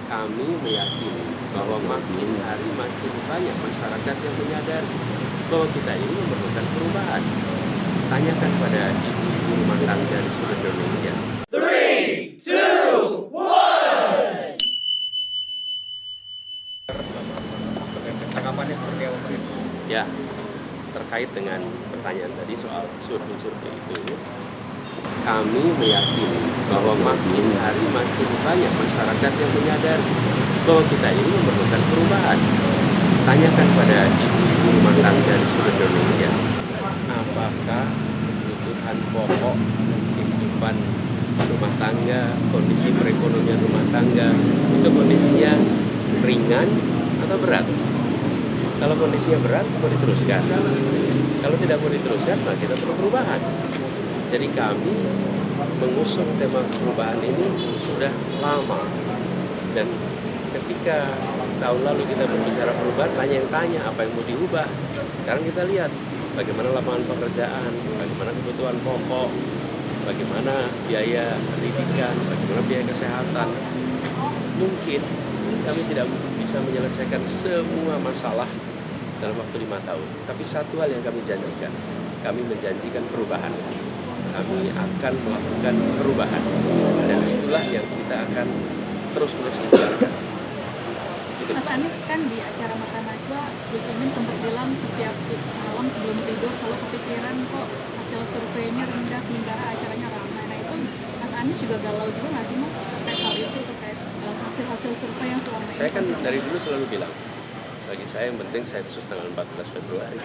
Kami meyakini bahwa makin hari makin banyak masyarakat yang menyadari bahwa kita ini memerlukan perubahan. Tanyakan pada ibu-ibu rumah tangga di seluruh Indonesia. 3, 2, 1. Tanggapannya seperti apa Pak? Ya, terkait dengan pertanyaan tadi soal survei-survei itu, kami meyakini bahwa makin hari makin banyak masyarakat yang menyadari bahwa kita ini memerlukan perubahan. Tanyakan pada ibu-ibu rumah tangga di seluruh Indonesia, apakah kebutuhan pokok kehidupan rumah tangga, kondisi perekonomian rumah tangga itu kondisinya ringan atau berat? Kalau kondisinya berat, mau diteruskan. Kalau tidak mau diteruskan, maka kita perlu perubahan. Jadi kami mengusung tema perubahan ini sudah lama. Dan ketika tahun lalu kita berbicara perubahan, banyak yang tanya apa yang mau diubah. Sekarang kita lihat bagaimana lapangan pekerjaan, bagaimana kebutuhan pokok, bagaimana biaya pendidikan, bagaimana biaya kesehatan. Mungkin kami tidak bisa menyelesaikan semua masalah dalam waktu 5 tahun. Tapi satu hal yang kami janjikan, kami menjanjikan perubahan. Kami akan melakukan perubahan. Dan itulah yang kita akan terus-menerus jalankan. Mas Anies kan di acara Makan Najwa, Gus Imin sempat bilang setiap malam sebelum tidur selalu kepikiran kok hasil surveinya rendah sementara acaranya ramai. Nah itu Mas Anies juga galau juga nggak sih Mas terkait hal itu, terkait hasil survei yang selama ini? Saya kan dari dulu selalu bilang, bagi saya yang penting sensus tanggal 14 Februari.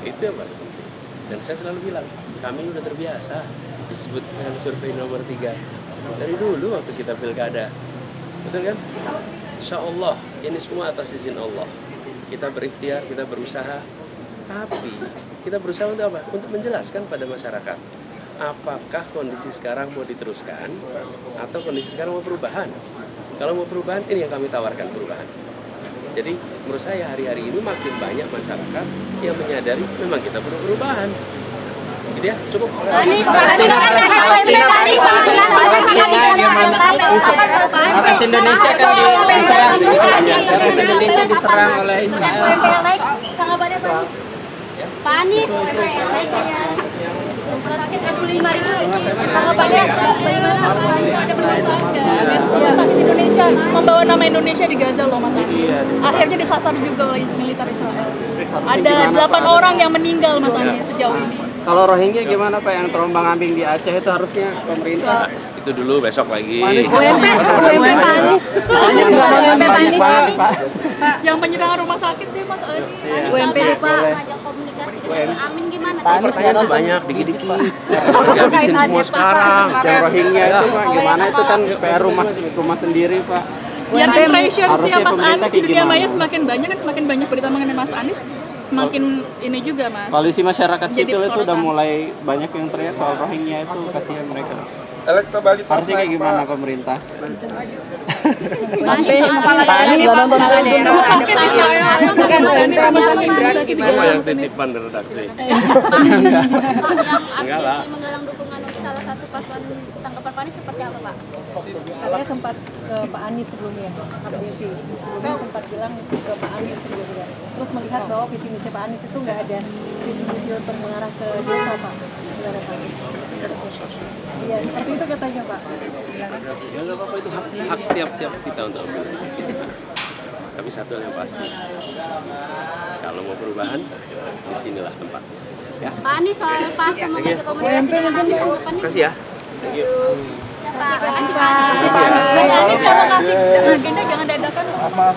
Itu yang paling penting. Dan saya selalu bilang, kami udah terbiasa disebut dengan survei nomor 3. Dari dulu waktu kita pilkada. Betul kan? Insya Allah, ini semua atas izin Allah. Kita berikhtiar, kita berusaha. Tapi kita berusaha untuk apa? Untuk menjelaskan pada masyarakat. Apakah kondisi sekarang mau diteruskan atau kondisi sekarang mau perubahan? Kalau mau perubahan, ini yang kami tawarkan perubahan. Jadi menurut saya hari-hari ini makin banyak masyarakat yang menyadari memang kita perlu perubahan. Gitu ya, cukup. Atas Indonesia kan diserang oleh Israel. Pak Anies, tanggapannya bagaimana? Indonesia membawa nama Indonesia di Gaza loh Mas Anies. Akhirnya disasar juga oleh militer Israel. Ada 8 orang yang meninggal Mas Anies sejauh ini. Kalau Rohingya gimana Pak yang terombang-ambing di Aceh itu harusnya pemerintah? Itu dulu, besok lagi. UMP Pak Anies. Yang penyerangan rumah sakit deh Mas Anies. UMP Pak, ngajak komunikasi dengan Amin gimana? Pertanyaan sih banyak, dikit-dikit. Habisin semua sekarang. Yang Rohingya itu Pak, gimana itu kan PR rumah sendiri Pak. Biar impression harusnya Mas pemerintah Anies di kayak dunia gimana? maya semakin banyak kan, semakin banyak berita mengenai Mas Anies, semakin ini juga Mas. Koalisi masyarakat Jadi sipil itu udah sorotan. mulai banyak yang teriak soal Rohingya itu, kasihan mereka. Elektabilitas Harusnya kayak gimana pemerintah? Pak Anies udah nonton daerah ada langsung ke Cuma yang titipan dari redaksi. yang Enggak lah. ambisi menggalang dukungan untuk salah satu paslon, tanggapan Pak Anies seperti apa Pak? Saya sempat ke Pak Anies sebelumnya, apresiasi. Sebelumnya sempat bilang ke Pak Anies sebelumnya. Terus melihat bahwa visi misi Pak Anies itu nggak ada visi misi untuk mengarah ke desa Pak. Gimana Pak Anies? Iya, seperti itu katanya Pak. Ya nggak apa-apa, itu hak tiap-tiap kita untuk ambil pilihan. Tapi satu hal yang pasti, kalau mau perubahan, disinilah tempatnya. Ya. Pak Anies soal pas mengajak komunikasi dengan Amin tanggapannya? Terima kasih ya. Thank you. Pak, makasih Pak Anies. Mas Anies kalau kasih agenda jangan dadakan. maaf.